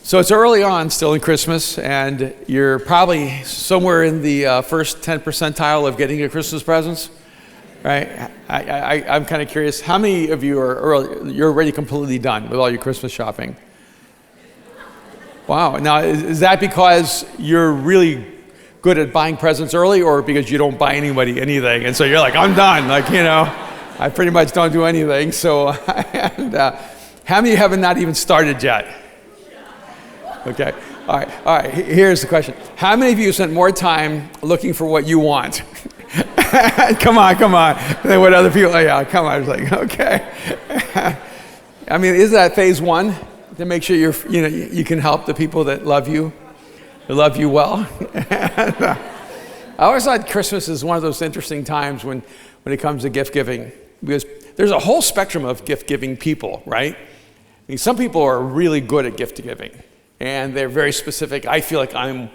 So it's early on still in Christmas, and you're probably somewhere in the first 10 percentile of getting your Christmas presents, right? I'm kind of curious, how many of you you're already completely done with all your Christmas shopping? Wow, now is that because you're really good at buying presents early, or because you don't buy anybody anything, and so you're like, I'm done, I pretty much don't do anything, so, and how many haven't not even started yet? Okay, all right, here's the question. How many of you spent more time looking for what you want? come on, than what other people, yeah, come on, it's like, okay. I mean, isn't that phase one? To make sure you can help the people that love you well. I always thought Christmas is one of those interesting times when it comes to gift giving, because there's a whole spectrum of gift giving people, right? I mean, some people are really good at gift giving, and they're very specific. I feel like I'm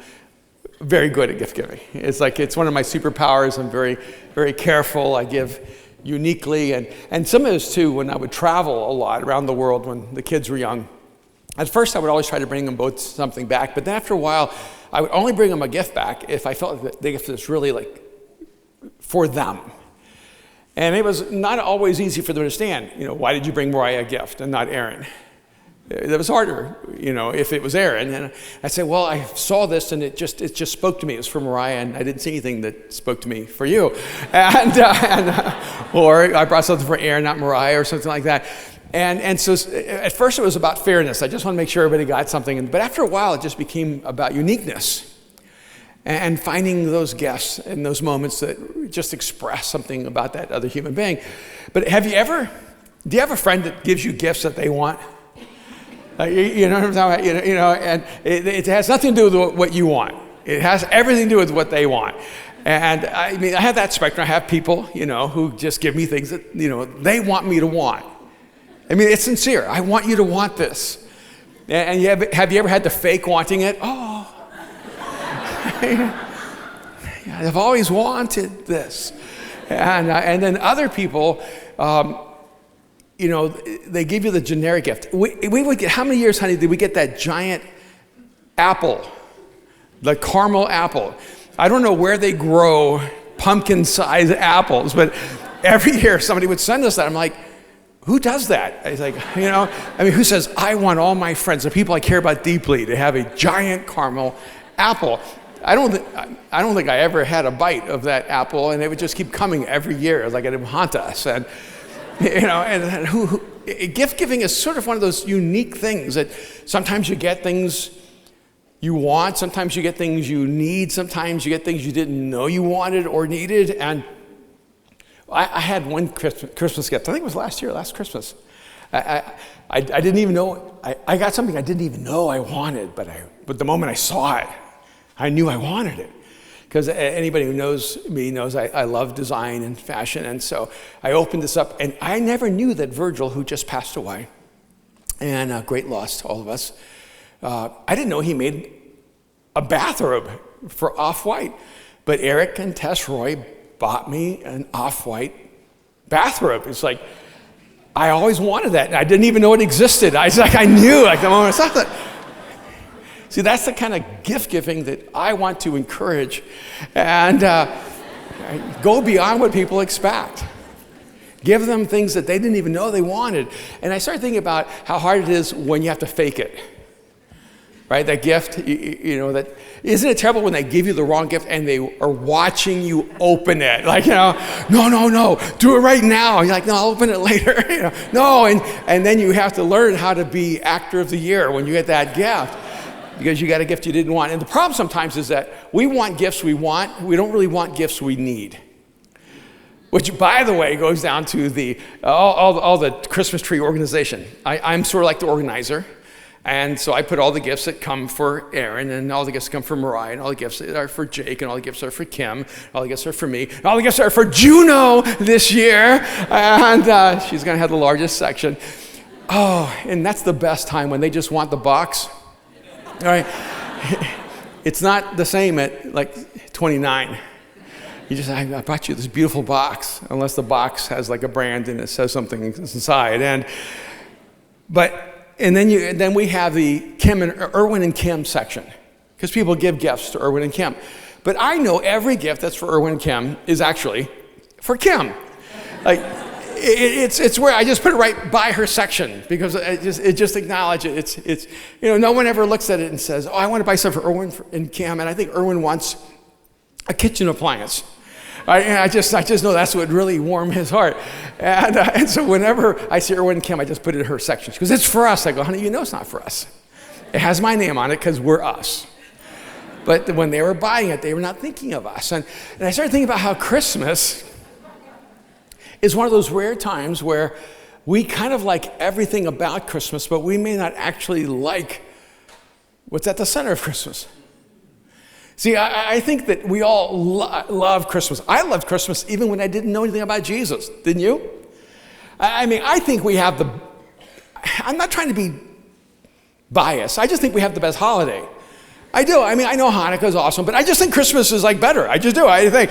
very good at gift giving. It's one of my superpowers. I'm very, very careful. I give uniquely, and some of this too, when I would travel a lot around the world when the kids were young. At first, I would always try to bring them both something back, but then after a while, I would only bring them a gift back if I felt like the gift was really for them. And it was not always easy for them to understand, why did you bring Mariah a gift and not Aaron? That was harder, if it was Aaron. And I'd say, well, I saw this and it just spoke to me. It was for Mariah, and I didn't see anything that spoke to me for you. Or I brought something for Aaron, not Mariah, or something like that. And so at first it was about fairness. I just want to make sure everybody got something. But after a while, it just became about uniqueness and finding those gifts and those moments that just express something about that other human being. But do you have a friend that gives you gifts that they want? You know what I'm talking about? And it has nothing to do with what you want. It has everything to do with what they want. And I mean, I have that spectrum. I have people, who just give me things that, they want me to want. I mean, it's sincere. I want you to want this. And have you ever had to fake wanting it? Oh, I've always wanted this. And then other people, they give you the generic gift. We would get, how many years, honey, did we get that giant apple, the caramel apple? I don't know where they grow pumpkin-sized apples, but every year somebody would send us that. I'm like, who does that? It's like, who says, I want all my friends, the people I care about deeply, to have a giant caramel apple? I don't think I ever had a bite of that apple, and it would just keep coming every year, like it would haunt us. And gift giving is sort of one of those unique things that sometimes you get things you want, sometimes you get things you need, sometimes you get things you didn't know you wanted or needed. And I had one Christmas gift. I think it was last Christmas. I didn't even know, I got something I didn't even know I wanted, but the moment I saw it, I knew I wanted it. Because anybody who knows me knows I love design and fashion, and so I opened this up, and I never knew that Virgil, who just passed away, and great loss to all of us, I didn't know he made a bathrobe for Off-White, but Eric and Tess Roy bought me an Off-White bathrobe. It's like, I always wanted that, and I didn't even know it existed. I knew, the moment I saw that. See, that's the kind of gift giving that I want to encourage, and go beyond what people expect. Give them things that they didn't even know they wanted. And I started thinking about how hard it is when you have to fake it. Right, that gift, that isn't it terrible when they give you the wrong gift and they are watching you open it? No, do it right now. You're like, no, I'll open it later. No, and then you have to learn how to be actor of the year when you get that gift, because you got a gift you didn't want. And the problem sometimes is that we want gifts we want. We don't really want gifts we need. Which, by the way, goes down to all the Christmas tree organization. I'm sort of like the organizer. And so I put all the gifts that come for Aaron, and all the gifts that come for Mariah, and all the gifts that are for Jake, and all the gifts are for Kim, and all the gifts are for me, and all the gifts are for Juno this year. And she's going to have the largest section. Oh, and that's the best time when they just want the box. All right. It's not the same at 29. I brought you this beautiful box, unless the box has a brand and it says something inside. But And then we have the Erwin and Kim section, because people give gifts to Erwin and Kim. But I know every gift that's for Erwin and Kim is actually for Kim. Like, it's where I just put it right by her section, because it just acknowledges it. It's no one ever looks at it and says, oh, I want to buy stuff for Erwin and Kim, and I think Erwin wants a kitchen appliance. I just know that's what would really warm his heart. And so whenever I see Erwin and Kim, I just put it in her section. Because it's for us. I go, honey, it's not for us. It has my name on it because we're us. But when they were buying it, they were not thinking of us. And I started thinking about how Christmas is one of those rare times where we kind of like everything about Christmas, but we may not actually like what's at the center of Christmas. See, I think that we all love Christmas. I loved Christmas even when I didn't know anything about Jesus. Didn't you? I think we have I'm not trying to be biased. I just think we have the best holiday. I do. I know Hanukkah is awesome, but I just think Christmas is better. I just do. I think,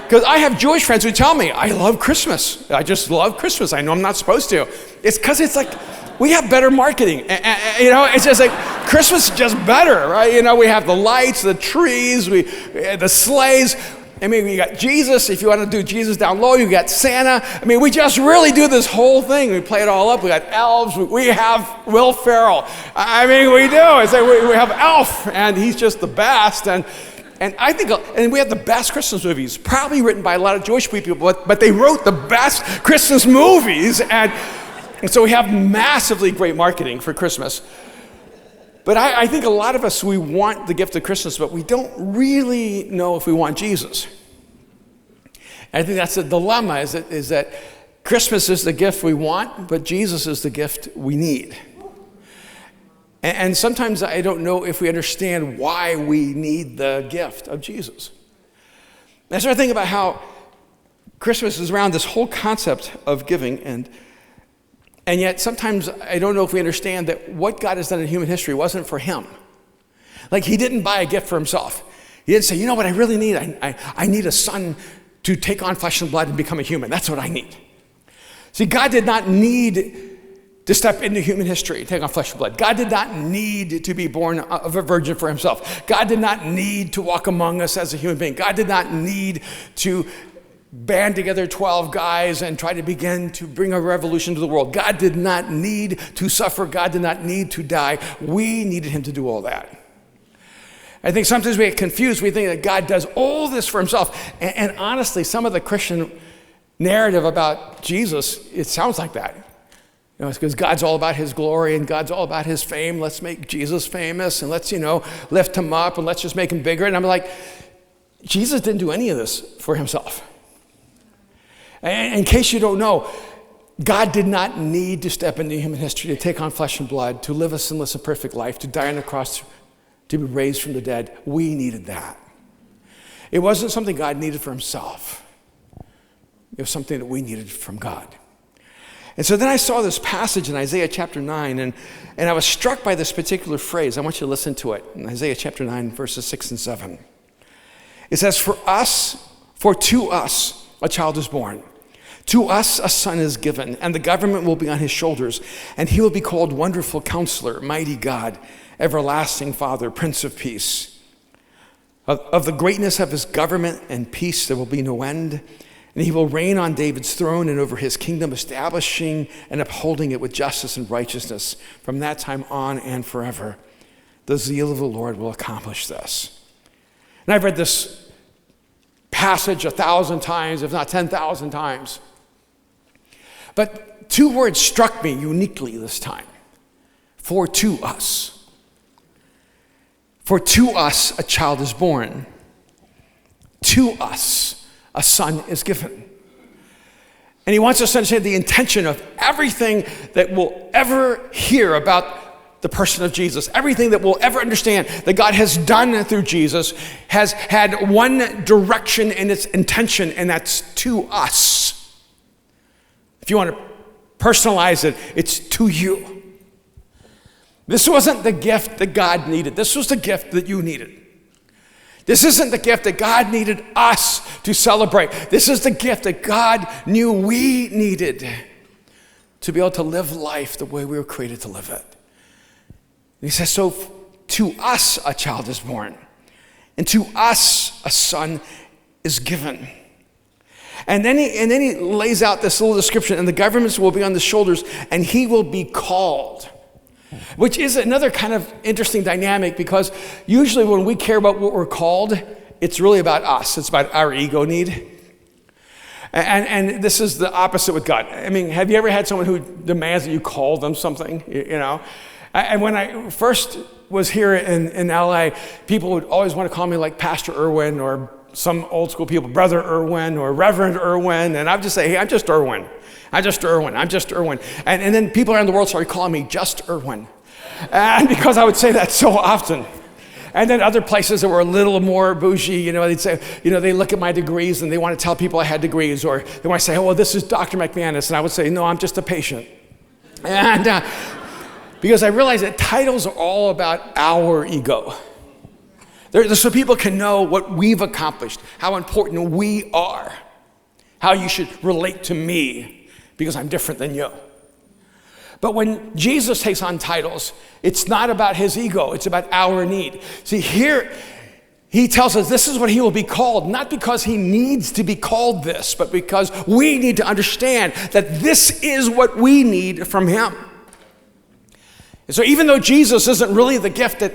because I have Jewish friends who tell me, I love Christmas. I just love Christmas. I know I'm not supposed to. It's because it's we have better marketing. It's just Christmas is just better, right? We have the lights, the trees, the sleighs. We got Jesus. If you want to do Jesus down low, you got Santa. We just really do this whole thing. We play it all up. We got elves. We have Will Ferrell. We do. It's we have Elf, and he's just the best. And I think, and we have the best Christmas movies, probably written by a lot of Jewish people, but they wrote the best Christmas movies, and so we have massively great marketing for Christmas. But I think a lot of us, we want the gift of Christmas, but we don't really know if we want Jesus. And I think that's the dilemma, is that Christmas is the gift we want, but Jesus is the gift we need. And sometimes I don't know if we understand why we need the gift of Jesus. And I started thinking about how Christmas is around this whole concept of giving, and yet sometimes I don't know if we understand that what God has done in human history wasn't for him. He didn't buy a gift for himself. He didn't say, you know what I really need? I need a son to take on flesh and blood and become a human. That's what I need. See, God did not need to step into human history, take on flesh and blood. God did not need to be born of a virgin for himself. God did not need to walk among us as a human being. God did not need to band together 12 guys and try to begin to bring a revolution to the world. God did not need to suffer. God did not need to die. We needed him to do all that. I think sometimes we get confused. We think that God does all this for himself. And honestly, some of the Christian narrative about Jesus, it sounds like that. It's because God's all about his glory and God's all about his fame. Let's make Jesus famous and let's, lift him up and let's just make him bigger. And I'm like, Jesus didn't do any of this for himself. And in case you don't know, God did not need to step into human history to take on flesh and blood, to live a sinless and perfect life, to die on the cross, to be raised from the dead. We needed that. It wasn't something God needed for himself. It was something that we needed from God. And so then I saw this passage in Isaiah chapter 9, and I was struck by this particular phrase. I want you to listen to it. In Isaiah chapter 9, verses 6 and 7. It says, for to us a child is born. To us a son is given, and the government will be on his shoulders, and he will be called Wonderful Counselor, Mighty God, Everlasting Father, Prince of Peace. Of the greatness of his government and peace there will be no end, and he will reign on David's throne and over his kingdom, establishing and upholding it with justice and righteousness from that time on and forever. The zeal of the Lord will accomplish this. And I've read this passage 1,000 times, if not 10,000 times. But two words struck me uniquely this time. For to us. For to us a child is born. To us a son is given. And he wants us to understand the intention of everything that we'll ever hear about the person of Jesus. Everything that we'll ever understand that God has done through Jesus has had one direction in its intention, and that's to us. If you want to personalize it, it's to you. This wasn't the gift that God needed. This was the gift that you needed. This isn't the gift that God needed us to celebrate. This is the gift that God knew we needed. to be able to live life the way we were created to live it. And he says, so to us a child is born, and to us a son is given. And then he lays out this little description, and the governments will be on his shoulders, and he will be called. Which is another kind of interesting dynamic, because usually when we care about what we're called, it's really about us. It's about our ego need. And this is the opposite with God. I mean, have you ever had someone who demands that you call them something, you know? And when I first was here in LA, people would always want to call me like Pastor Erwin, or some old school people, Brother Erwin or Reverend Erwin. And I'd just say, hey, I'm just Erwin. I'm just Erwin. I'm just Erwin. And then people around the world started calling me just Erwin. And because I would say that so often. And then other places that were a little more bougie, you know, they'd say, you know, they look at my degrees and they want to tell people I had degrees, or they want to say, oh, well, this is Dr. McManus. And I would say, no, I'm just a patient. And because I realized that titles are all about our ego. So people can know what we've accomplished, how important we are, how you should relate to me because I'm different than you. But when Jesus takes on titles, it's not about his ego, it's about our need. See, here he tells us this is what he will be called, not because he needs to be called this, but because we need to understand that this is what we need from him. And so even though Jesus isn't really the gift that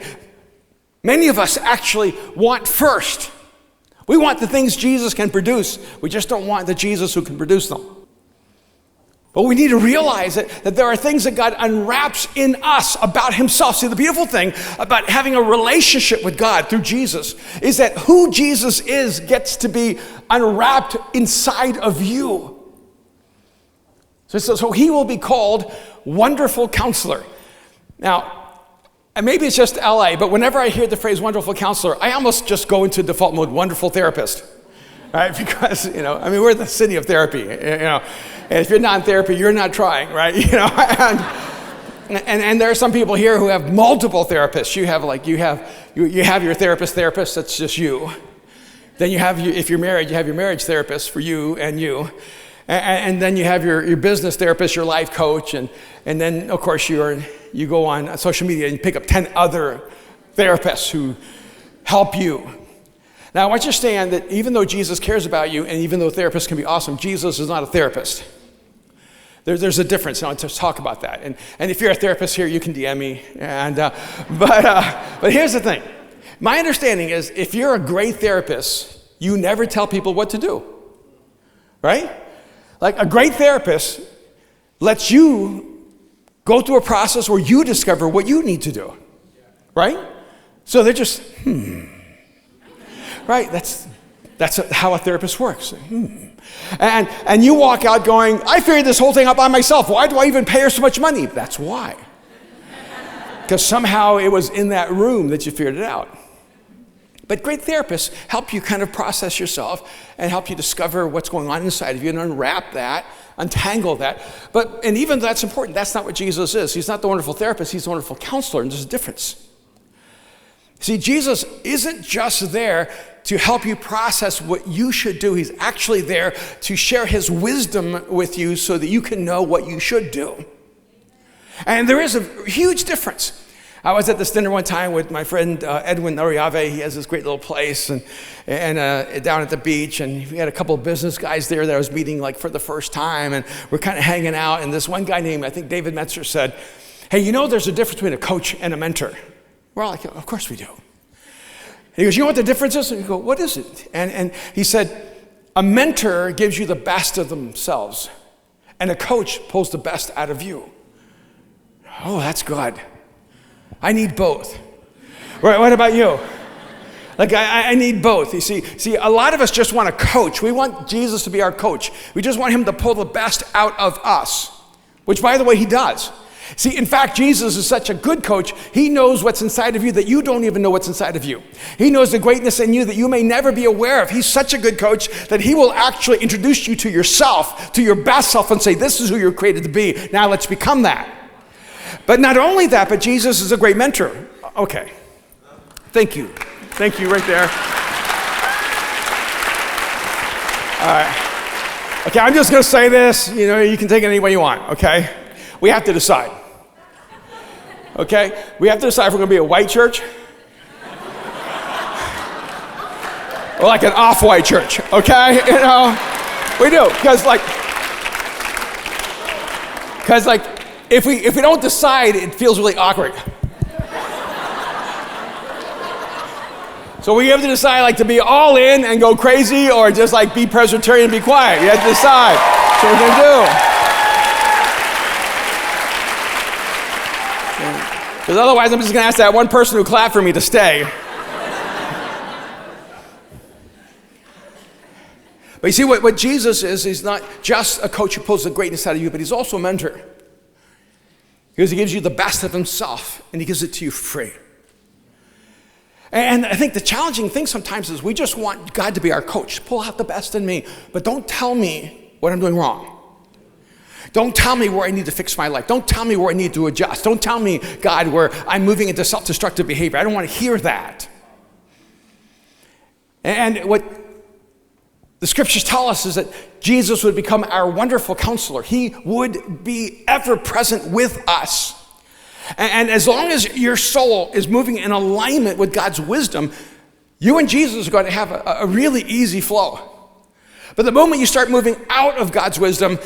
many of us actually want first, we want the things Jesus can produce. We just don't want the Jesus who can produce them. But we need to realize that there are things that God unwraps in us about himself. See, the beautiful thing about having a relationship with God through Jesus is that who Jesus is gets to be unwrapped inside of you. So he will be called Wonderful Counselor. Now, and maybe it's just LA, but whenever I hear the phrase Wonderful Counselor, I almost just go into default mode, Wonderful Therapist. Right? Because, you know, I mean, we're the city of therapy, you know. And if you're not in therapy, you're not trying, right? You know, and there are some people here who have multiple therapists. You have your therapist, that's just you. Then you have, if you're married, you have your marriage therapist for you. And then you have your business therapist, your life coach. And then, of course, you go on social media and you pick up 10 other therapists who help you. Now, I want you to understand that even though Jesus cares about you, and even though therapists can be awesome, Jesus is not a therapist. There's a difference, and I'll just talk about that. And if you're a therapist here, you can DM me. But here's the thing. My understanding is if you're a great therapist, you never tell people what to do, right? Like a great therapist lets you go through a process where you discover what you need to do, right? So they're just, right? That's how a therapist works. And you walk out going, I figured this whole thing out by myself. Why do I even pay her so much money? That's why. Because somehow it was in that room that you figured it out. But great therapists help you kind of process yourself and help you discover what's going on inside of you and unwrap that, untangle that. And even though that's important, that's not what Jesus is. He's not the wonderful therapist, he's the wonderful counselor, and there's a difference. See, Jesus isn't just there to help you process what you should do. He's actually there to share his wisdom with you so that you can know what you should do. And there is a huge difference. I was at this dinner one time with my friend Edwin Noriave. He has this great little place and down at the beach, and we had a couple of business guys there that I was meeting like for the first time, and we're kind of hanging out, and this one guy named, I think David Metzer said, hey, you know there's a difference between a coach and a mentor. We're all like, of course we do. He goes, you know what the difference is? And you go, what is it? And he said, a mentor gives you the best of themselves, and a coach pulls the best out of you. Oh, that's good. I need both. Right, what about you? Like, I need both. You see, a lot of us just want a coach. We want Jesus to be our coach. We just want him to pull the best out of us, which, by the way, he does. See, in fact, Jesus is such a good coach, he knows what's inside of you that you don't even know what's inside of you. He knows the greatness in you that you may never be aware of. He's such a good coach that he will actually introduce you to yourself, to your best self, and say, this is who you're created to be. Now let's become that. But not only that, but Jesus is a great mentor. Okay. Thank you. Thank you right there. All right. Okay, I'm just going to say this. You can take it any way you want, okay? We have to decide. Okay? We have to decide if we're going to be a white church or like an off-white church, okay? We do. Because if we don't decide, it feels really awkward. So we have to decide to be all in and go crazy, or just be Presbyterian and be quiet. You have to decide. That's what we're going to do. Because otherwise I'm just going to ask that one person who clapped for me to stay. But you see, what Jesus is, he's not just a coach who pulls the greatness out of you, but he's also a mentor. Because he gives you the best of himself, and he gives it to you free. And I think the challenging thing sometimes is we just want God to be our coach. Pull out the best in me, but don't tell me what I'm doing wrong. Don't tell me where I need to fix my life. Don't tell me where I need to adjust. Don't tell me, God, where I'm moving into self-destructive behavior. I don't want to hear that. And what the scriptures tell us is that Jesus would become our wonderful counselor. He would be ever present with us. And as long as your soul is moving in alignment with God's wisdom, you and Jesus are going to have a really easy flow. But the moment you start moving out of God's wisdom,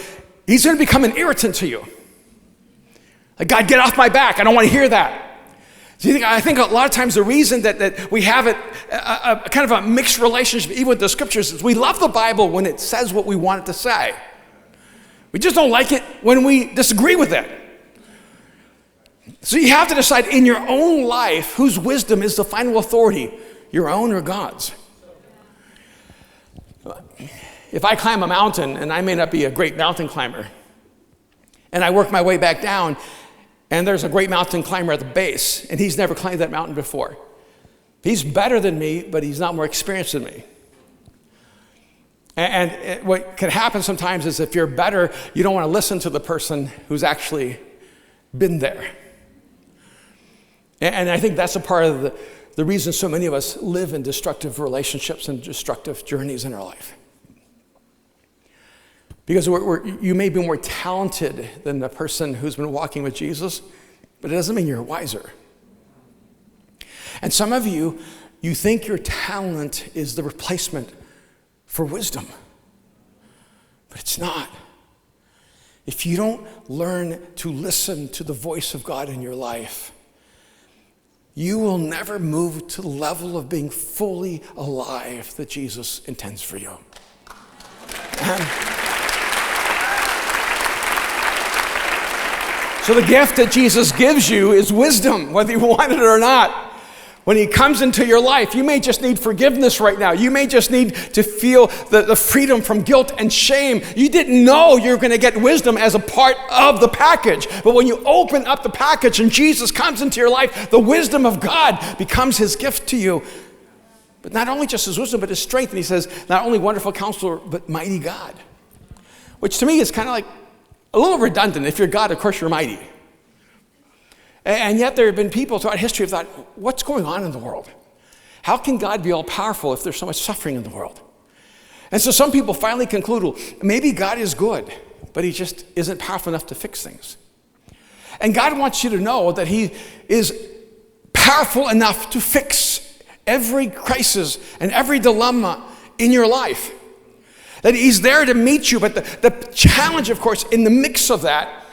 he's going to become an irritant to you. God, get off my back. I don't want to hear that. So I think a lot of times the reason that we have a kind of a mixed relationship even with the scriptures is we love the Bible when it says what we want it to say. We just don't like it when we disagree with it. So you have to decide in your own life whose wisdom is the final authority, your own or God's. If I climb a mountain, and I may not be a great mountain climber, and I work my way back down, and there's a great mountain climber at the base, and he's never climbed that mountain before. He's better than me, but he's not more experienced than me. And what can happen sometimes is if you're better, you don't want to listen to the person who's actually been there. And I think that's a part of the reason so many of us live in destructive relationships and destructive journeys in our life. Because you may be more talented than the person who's been walking with Jesus, but it doesn't mean you're wiser. And some of you think your talent is the replacement for wisdom, but it's not. If you don't learn to listen to the voice of God in your life, you will never move to the level of being fully alive that Jesus intends for you. So the gift that Jesus gives you is wisdom, whether you want it or not. When he comes into your life, you may just need forgiveness right now. You may just need to feel the freedom from guilt and shame. You didn't know you were going to get wisdom as a part of the package. But when you open up the package and Jesus comes into your life, the wisdom of God becomes his gift to you. But not only just his wisdom, but his strength. And he says, not only wonderful counselor, but mighty God. Which to me is kind of like a little redundant. If you're God, of course you're mighty. And yet there have been people throughout history who thought, what's going on in the world? How can God be all powerful if there's so much suffering in the world? And so some people finally conclude, well, maybe God is good, but he just isn't powerful enough to fix things. And God wants you to know that he is powerful enough to fix every crisis and every dilemma in your life. That he's there to meet you, but the challenge, of course, in the mix of that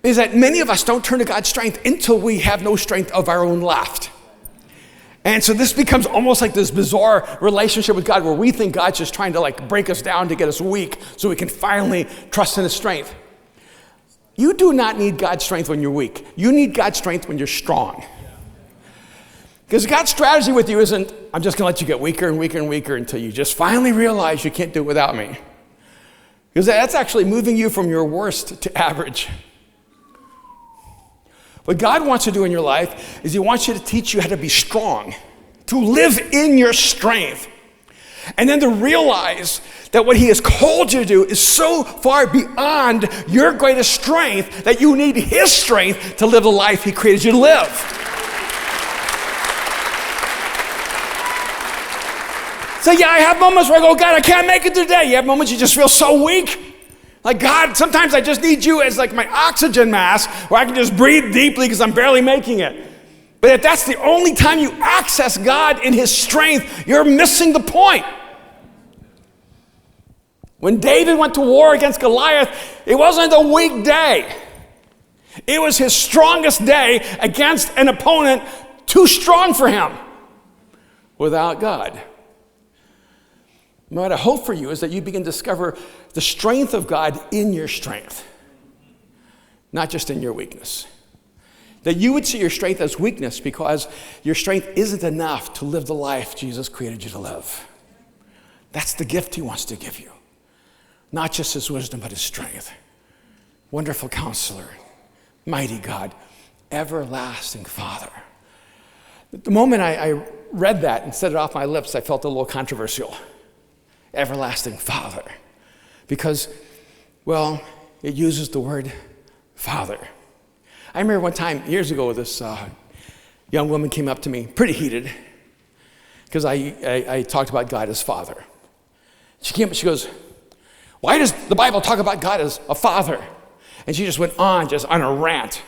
is that many of us don't turn to God's strength until we have no strength of our own left. And so this becomes almost like this bizarre relationship with God where we think God's just trying to break us down to get us weak so we can finally trust in his strength. You do not need God's strength when you're weak. You need God's strength when you're strong. Because God's strategy with you isn't, I'm just going to let you get weaker and weaker and weaker until you just finally realize you can't do it without me. Because that's actually moving you from your worst to average. What God wants to do in your life is he wants you to teach you how to be strong, to live in your strength, and then to realize that what he has called you to do is so far beyond your greatest strength that you need his strength to live the life he created you to live. So yeah, I have moments where I go, God, I can't make it today. You have moments you just feel so weak. Like, God, sometimes I just need you as like my oxygen mask where I can just breathe deeply because I'm barely making it. But if that's the only time you access God in his strength, you're missing the point. When David went to war against Goliath, it wasn't a weak day. It was his strongest day against an opponent too strong for him without God. What I hope for you is that you begin to discover the strength of God in your strength, not just in your weakness. That you would see your strength as weakness because your strength isn't enough to live the life Jesus created you to live. That's the gift he wants to give you. Not just his wisdom, but his strength. Wonderful Counselor, mighty God, everlasting Father. The moment I read that and said it off my lips, I felt a little controversial. Everlasting Father. Because, well, it uses the word Father. I remember one time, years ago, this young woman came up to me, pretty heated, because I talked about God as Father. She came up, she goes, why does the Bible talk about God as a father? And she just went on, just on a rant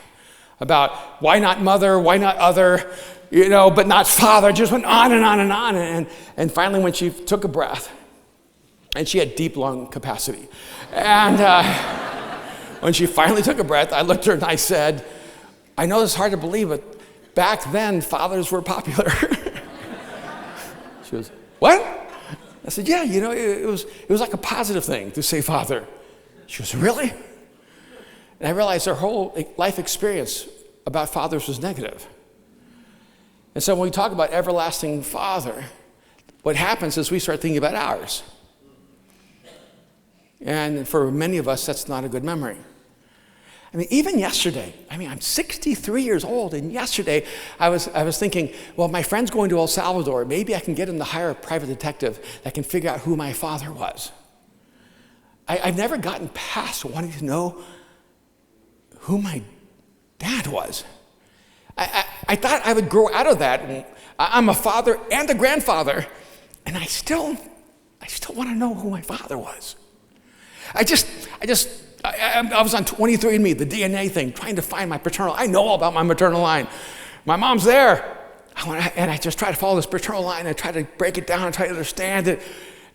about why not mother, why not other, but not father. Just went on and on and on. And finally, when she took a breath, and she had deep lung capacity, and when she finally took a breath, I looked at her and I said, I know it's hard to believe, but back then, fathers were popular. She goes, what? I said, yeah, it was like a positive thing to say father. She goes, really? And I realized her whole life experience about fathers was negative. And so when we talk about everlasting Father, what happens is we start thinking about ours. And for many of us, that's not a good memory. I mean, even yesterday, I'm 63 years old, and yesterday I was thinking, well, my friend's going to El Salvador. Maybe I can get him to hire a private detective that can figure out who my father was. I've never gotten past wanting to know who my dad was. I thought I would grow out of that. And I'm a father and a grandfather, and I still want to know who my father was. I was on 23andMe, the DNA thing, trying to find my paternal. I know all about my maternal line. My mom's there. And I just try to follow this paternal line. I try to break it down and try to understand it.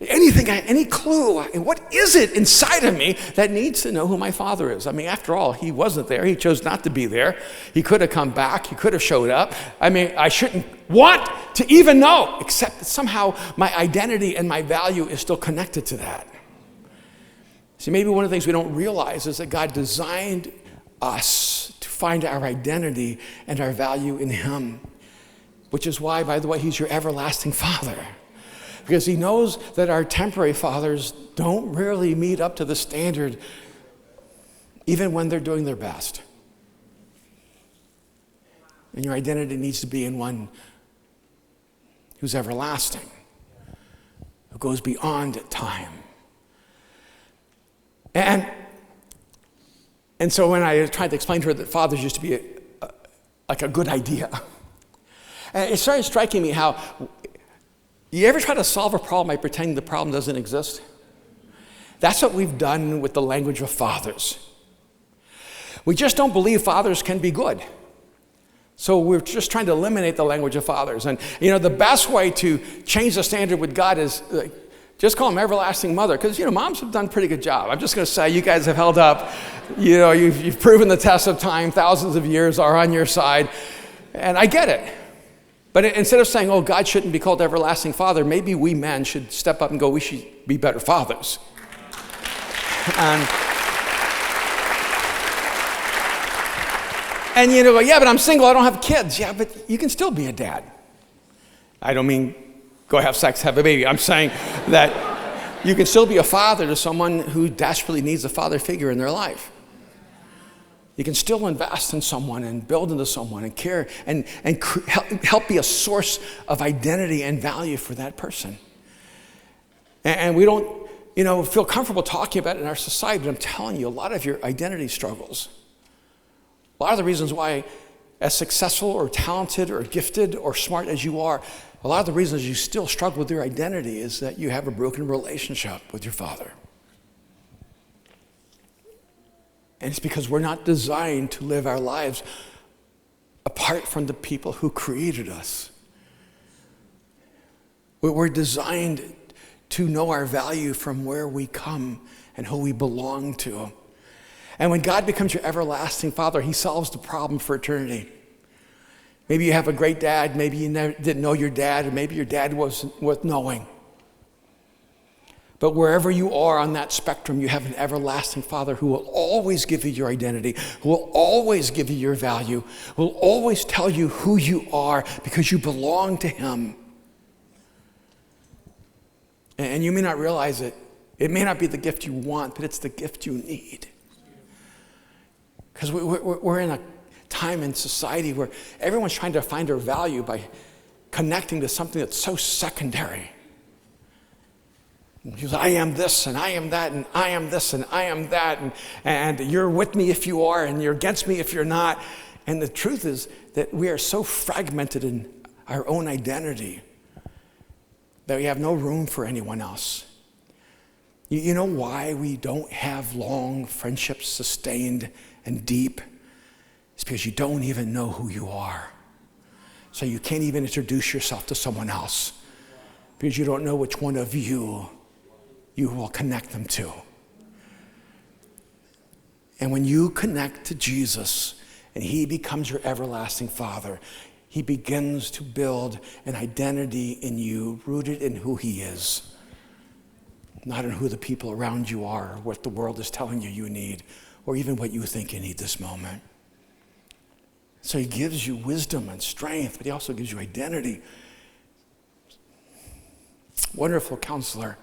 Any clue. What is it inside of me that needs to know who my father is? After all, he wasn't there. He chose not to be there. He could have come back. He could have showed up. I shouldn't want to even know, except that somehow my identity and my value is still connected to that. See, maybe one of the things we don't realize is that God designed us to find our identity and our value in him, which is why, by the way, he's your everlasting Father. Because he knows that our temporary fathers don't really meet up to the standard, even when they're doing their best. And your identity needs to be in one who's everlasting, who goes beyond time. And so when I tried to explain to her that fathers used to be like a good idea, and it started striking me how, you ever try to solve a problem by pretending the problem doesn't exist? That's what we've done with the language of fathers. We just don't believe fathers can be good. So we're just trying to eliminate the language of fathers. And the best way to change the standard with God is just call him everlasting mother, because moms have done a pretty good job. I'm just going to say you guys have held up. You've proven the test of time. Thousands of years are on your side, and I get it. But instead of saying, oh, God shouldn't be called everlasting Father, maybe we men should step up and go, we should be better fathers. And go, yeah, but I'm single, I don't have kids. Yeah, but you can still be a dad. I don't mean go have sex, have a baby. I'm saying that you can still be a father to someone who desperately needs a father figure in their life. You can still invest in someone and build into someone and care and help be a source of identity and value for that person. And we don't, feel comfortable talking about it in our society, but I'm telling you, a lot of your identity struggles, a lot of the reasons why as successful or talented or gifted or smart as you are, a lot of the reasons you still struggle with your identity is that you have a broken relationship with your Father. And it's because we're not designed to live our lives apart from the people who created us. We're designed to know our value from where we come and who we belong to. And when God becomes your everlasting Father, he solves the problem for eternity. Maybe you have a great dad, maybe you didn't know your dad, or maybe your dad wasn't worth knowing. But wherever you are on that spectrum, you have an everlasting Father who will always give you your identity, who will always give you your value, who will always tell you who you are because you belong to him. And you may not realize it. It may not be the gift you want, but it's the gift you need. Because we're in a time in society where everyone's trying to find their value by connecting to something that's so secondary. Because I am this, and I am that, and I am this, and I am that, and you're with me if you are, and you're against me if you're not. And the truth is that we are so fragmented in our own identity that we have no room for anyone else. You know why we don't have long friendships sustained and deep? It's because you don't even know who you are. So you can't even introduce yourself to someone else because you don't know which one of you will connect them to. And when you connect to Jesus and he becomes your everlasting Father, he begins to build an identity in you rooted in who he is, not in who the people around you are, or what the world is telling you you need, or even what you think you need this moment. So he gives you wisdom and strength, but he also gives you identity. Wonderful Counselor,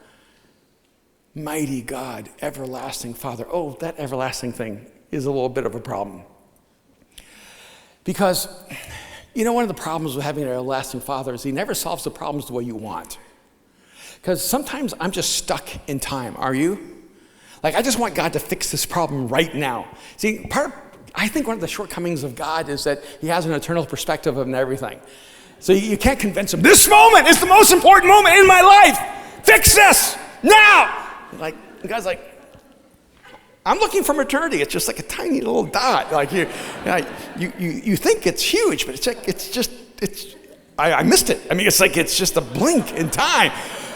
mighty God, everlasting Father. Oh, that everlasting thing is a little bit of a problem. Because, one of the problems with having an everlasting Father is he never solves the problems the way you want. Because sometimes I'm just stuck in time. Are you? Like, I just want God to fix this problem right now. See, I think one of the shortcomings of God is that he has an eternal perspective of everything. So you can't convince him, this moment is the most important moment in my life. Fix this now. Like, God's like, I'm looking from eternity. It's just like a tiny little dot. Like you think it's huge, but I missed it. I mean, it's just a blink in time.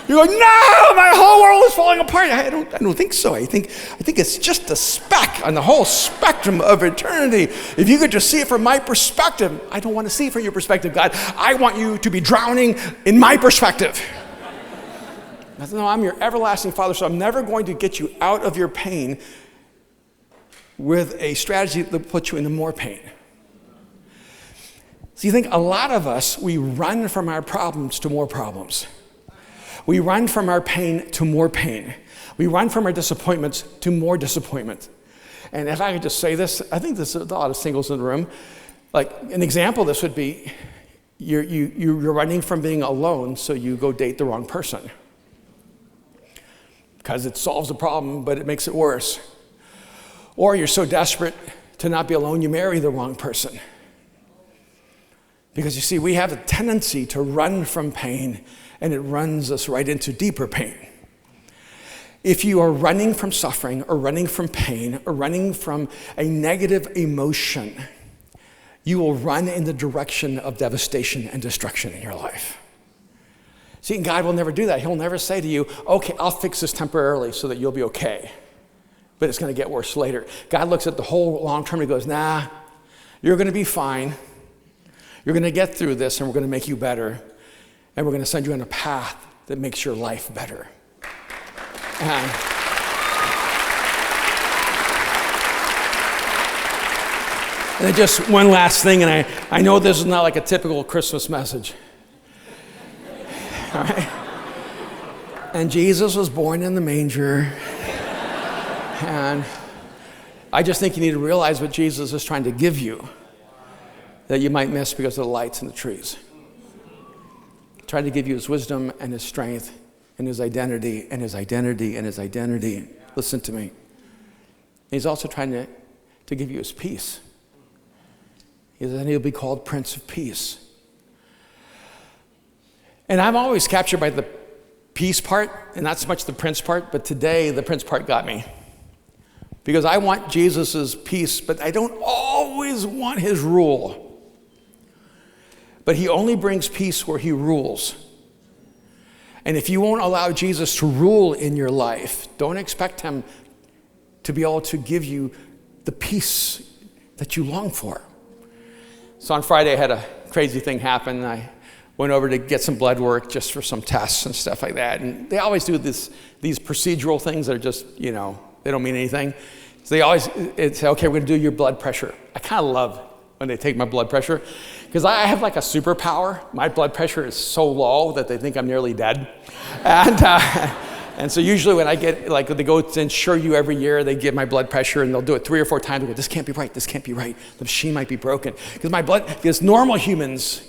You're like, no, my whole world is falling apart. I don't think so. I think it's just a speck on the whole spectrum of eternity. If you could just see it from my perspective, I don't want to see it from your perspective, God. I want you to be drowning in my perspective. No, I'm your everlasting Father, so I'm never going to get you out of your pain with a strategy that puts you into more pain. So you think a lot of us, we run from our problems to more problems. We run from our pain to more pain. We run from our disappointments to more disappointment. And if I could just say this, I think there's a lot of singles in the room. Like an example of this would be, you're running from being alone, so you go date the wrong person. Because it solves the problem, but it makes it worse. Or you're so desperate to not be alone, you marry the wrong person. Because you see, we have a tendency to run from pain, and it runs us right into deeper pain. If you are running from suffering, or running from pain, or running from a negative emotion, you will run in the direction of devastation and destruction in your life. See, God will never do that. He'll never say to you, okay, I'll fix this temporarily so that you'll be okay. But it's going to get worse later. God looks at the whole long term and he goes, nah, you're going to be fine. You're going to get through this and we're going to make you better. And we're going to send you on a path that makes your life better. And then just one last thing, and I know this is not like a typical Christmas message. All right? And Jesus was born in the manger. And I just think you need to realize what Jesus is trying to give you that you might miss because of the lights and the trees. Trying to give you his wisdom and his strength and his identity and his identity and his identity. Listen to me. He's also trying to give you his peace. then he'll be called Prince of Peace. And I'm always captured by the peace part and not so much the prince part, but today the prince part got me. Because I want Jesus' peace, but I don't always want his rule. But he only brings peace where he rules. And if you won't allow Jesus to rule in your life, don't expect him to be able to give you the peace that you long for. So on Friday, I had a crazy thing happen. I went over to get some blood work just for some tests and stuff like that. And they always do these procedural things that are just, they don't mean anything. So they always say, okay, we're going to do your blood pressure. I kind of love when they take my blood pressure because I have like a superpower. My blood pressure is so low that they think I'm nearly dead. And so usually when I get, they go to insure you every year, they give my blood pressure and they'll do it 3 or 4 times. They go, this can't be right, this can't be right. The machine might be broken. Because normal humans,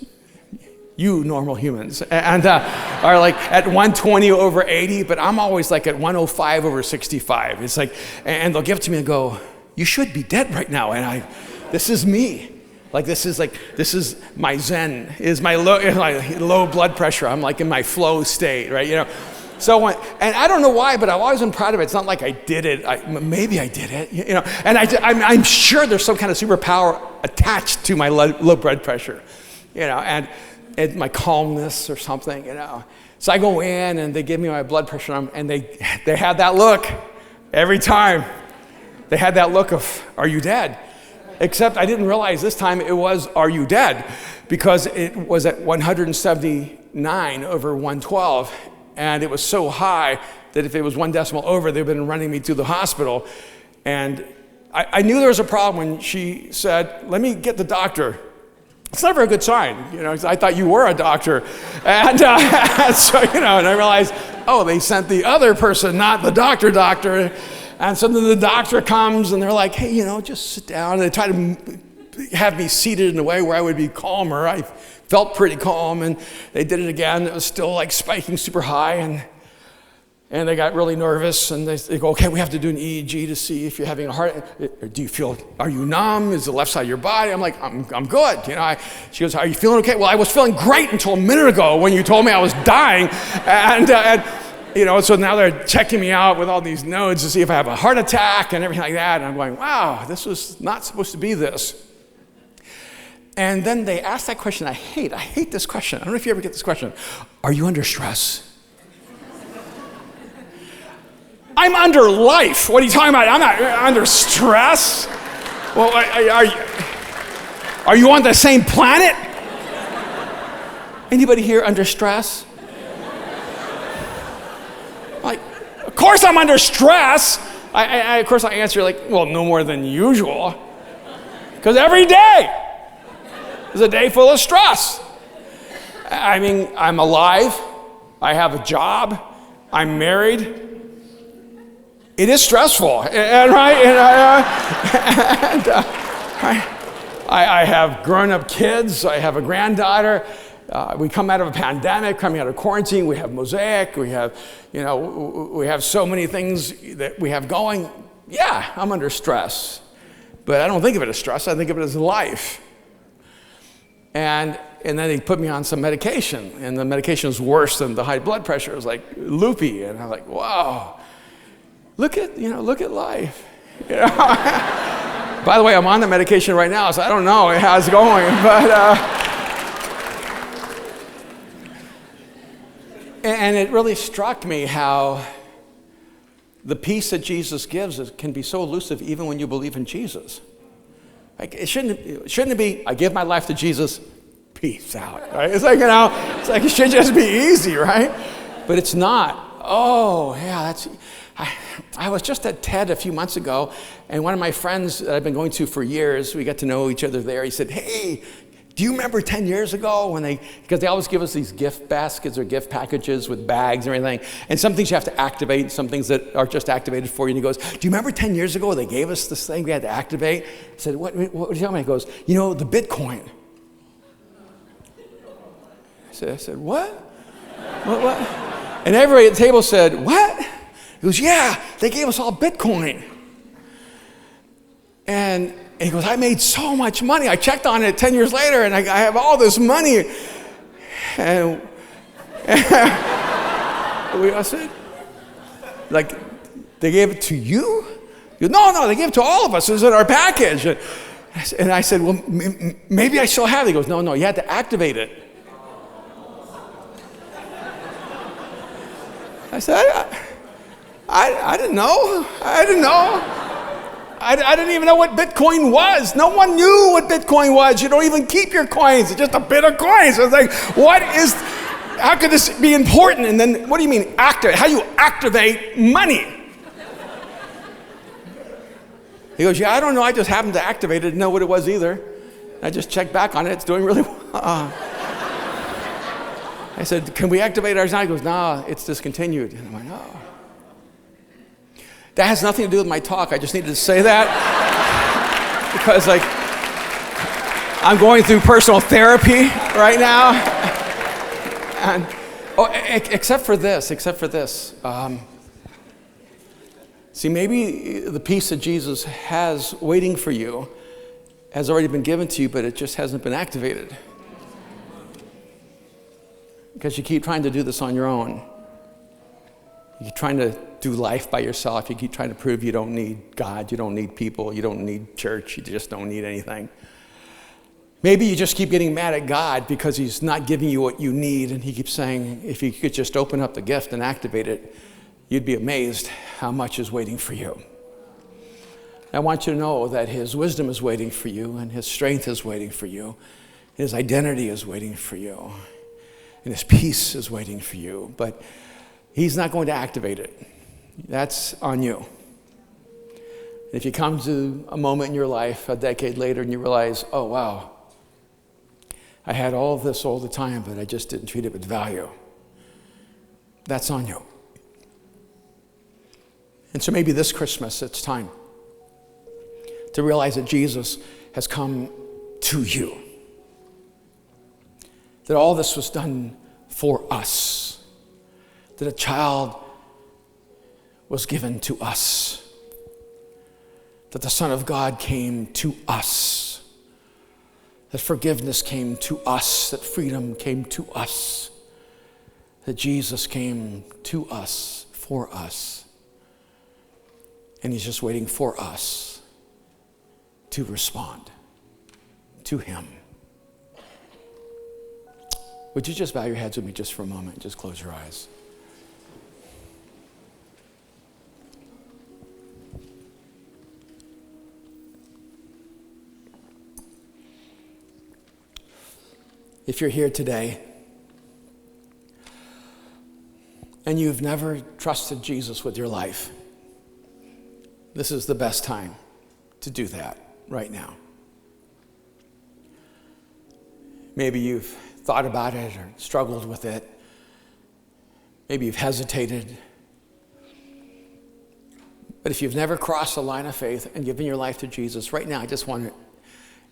you normal humans, and are like at 120 over 80, but I'm always like at 105 over 65. It's like, and they'll give it to me and go, you should be dead right now. And this is me. This is my zen, is my low blood pressure. I'm like in my flow state, right? So and I don't know why, but I've always been proud of it. It's not like I did it. Maybe I did it, And I'm sure there's some kind of superpower attached to my low blood pressure, and my calmness or something, So I go in and they give me my blood pressure, and they had that look every time. They had that look of, are you dead? Except I didn't realize this time it was, are you dead? Because it was at 179 over 112. And it was so high that if it was 1 decimal over, they'd been running me to the hospital. And I knew there was a problem when she said, let me get the doctor. It's never a good sign, I thought you were a doctor. And so, and I realized, they sent the other person, not the doctor. And so then the doctor comes and they're like, hey, just sit down. And they try to have me seated in a way where I would be calmer. I felt pretty calm, and they did it again. It was still like spiking super high, and they got really nervous, and they go, okay, we have to do an EEG to see if you're having a heart. Are you numb? Is the left side of your body? I'm like, I'm good. She goes, are you feeling okay? Well, I was feeling great until a minute ago when you told me I was dying, and so now they're checking me out with all these nodes to see if I have a heart attack and everything like that. And I'm going, wow, this was not supposed to be this. And then they ask that question I hate this question. I don't know if you ever get this question. Are you under stress? I'm under life. What are you talking about? I'm not under stress. Well, are you on the same planet? Anybody here under stress? Of course I'm under stress. Of course I answer no more than usual. Because every day is a day full of stress. I'm alive. I have a job. I'm married. It is stressful, I have grown-up kids. I have a granddaughter. We come out of a pandemic, coming out of quarantine. We have Mosaic. We have, we have so many things that we have going. Yeah, I'm under stress, but I don't think of it as stress. I think of it as life. And then they put me on some medication, and the medication is worse than the high blood pressure. It was like loopy, and I'm like, wow, look at life. By the way, I'm on the medication right now, so I don't know how it's going, but. And it really struck me how the peace that Jesus gives can be so elusive even when you believe in Jesus. It shouldn't be, I give my life to Jesus, peace out, right? It's like it should just be easy, right? But it's not. Oh, yeah, I was just at TED a few months ago, and one of my friends that I've been going to for years, we got to know each other there, he said, hey, do you remember 10 years ago because they always give us these gift baskets or gift packages with bags and everything, and some things you have to activate, some things that are just activated for you, and he goes, do you remember 10 years ago they gave us this thing we had to activate? I said, what are you talking about? He goes, the Bitcoin. I said, what? What? And everybody at the table said, what? He goes, yeah, they gave us all Bitcoin. And And he goes, I made so much money. I checked on it 10 years later, and I have all this money. And I said, like, they gave it to you? He goes, no, they gave it to all of us. It was in our package. And I said, well, maybe I still have it. He goes, no, you had to activate it. I said, I didn't know. I didn't even know what Bitcoin was. No one knew what Bitcoin was. You don't even keep your coins. It's just a bit of coins. I was like, how could this be important? And then, what do you mean activate? How do you activate money? He goes, yeah, I don't know. I just happened to activate it. Didn't know what it was either. I just checked back on it. It's doing really well. I said, can we activate ours now? He goes, no, it's discontinued. And I'm like, oh. That has nothing to do with my talk. I just needed to say that because, like, I'm going through personal therapy right now. And except for this. See, maybe the peace that Jesus has waiting for you has already been given to you, but it just hasn't been activated. Because you keep trying to do this on your own. You keep trying to do life by yourself. You keep trying to prove you don't need God, you don't need people, you don't need church, you just don't need anything. Maybe you just keep getting mad at God because he's not giving you what you need, and he keeps saying, if you could just open up the gift and activate it, you'd be amazed how much is waiting for you. I want you to know that his wisdom is waiting for you, and his strength is waiting for you, his identity is waiting for you, and his peace is waiting for you, but he's not going to activate it. That's on you. If you come to a moment in your life a decade later and you realize, oh wow, I had all of this all the time, but I just didn't treat it with value, that's on you. And so maybe this Christmas it's time to realize that Jesus has come to you. That all this was done for us. That a child was given to us. That the Son of God came to us. That forgiveness came to us. That freedom came to us. That Jesus came to us, for us. And he's just waiting for us to respond to him. Would you just bow your heads with me just for a moment? Just close your eyes. If you're here today and you've never trusted Jesus with your life, this is the best time to do that right now. Maybe you've thought about it or struggled with it. Maybe you've hesitated. But if you've never crossed the line of faith and given your life to Jesus, right now I just want to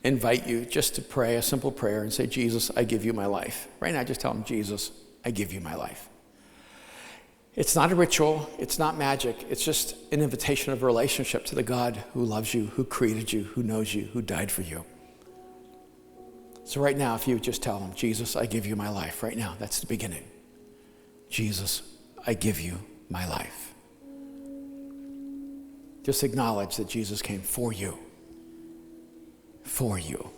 invite you just to pray a simple prayer and say, Jesus, I give you my life. Right now just tell him, Jesus, I give you my life. It's not a ritual, it's not magic, it's just an invitation of a relationship to the God who loves you, who created you, who knows you, who died for you. So right now, if you would just tell him, Jesus, I give you my life. Right now, that's the beginning. Jesus, I give you my life. Just acknowledge that Jesus came for you. For you.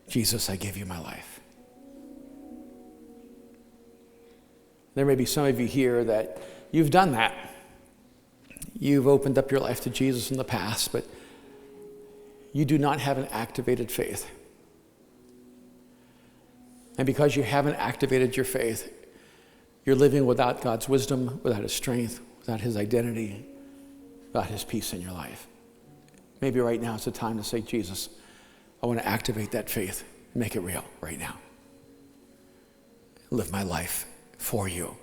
Jesus, I give you my life. There may be some of you here that you've done that. You've opened up your life to Jesus in the past, but you do not have an activated faith. And because you haven't activated your faith, you're living without God's wisdom, without his strength, without his identity, without his peace in your life. Maybe right now it's the time to say, Jesus, I want to activate that faith and make it real right now. Live my life for you,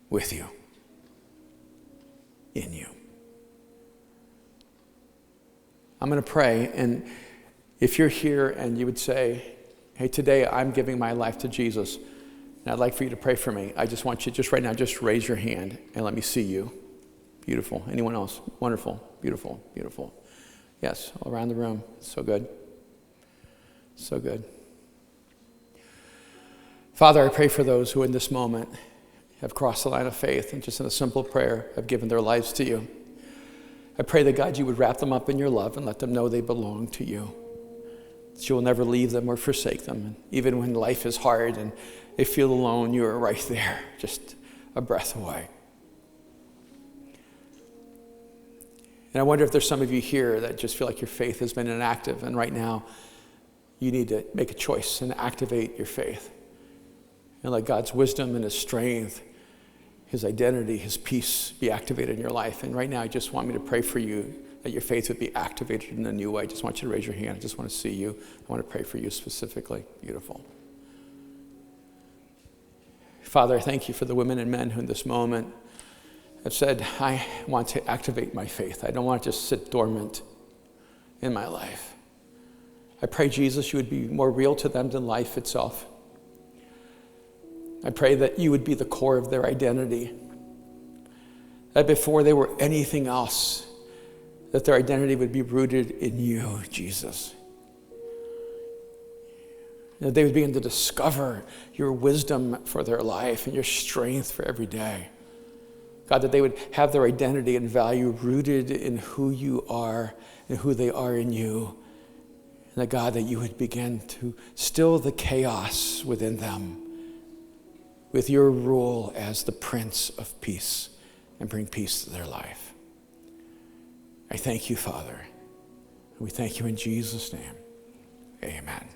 with you, in you. I'm going to pray, and if you're here and you would say, hey, today I'm giving my life to Jesus, and I'd like for you to pray for me, I just want you just right now, just raise your hand and let me see you. Beautiful. Anyone else? Wonderful. Beautiful. Beautiful. Yes, all around the room. So good. So good. Father, I pray for those who in this moment have crossed the line of faith and just in a simple prayer have given their lives to you. I pray that, God, you would wrap them up in your love and let them know they belong to you. That you will never leave them or forsake them. And even when life is hard and they feel alone, you are right there, just a breath away. And I wonder if there's some of you here that just feel like your faith has been inactive, and right now you need to make a choice and activate your faith. And let God's wisdom and his strength, his identity, his peace be activated in your life. And right now I just want me to pray for you that your faith would be activated in a new way. I just want you to raise your hand. I just want to see you. I want to pray for you specifically. Beautiful. Father, I thank you for the women and men who in this moment have said, I want to activate my faith. I don't want to just sit dormant in my life. I pray, Jesus, you would be more real to them than life itself. I pray that you would be the core of their identity. That before they were anything else, that their identity would be rooted in you, Jesus. That they would begin to discover your wisdom for their life and your strength for every day. God, that they would have their identity and value rooted in who you are and who they are in you. And that, God, that you would begin to still the chaos within them with your rule as the Prince of Peace and bring peace to their life. I thank you, Father. And we thank you in Jesus' name. Amen.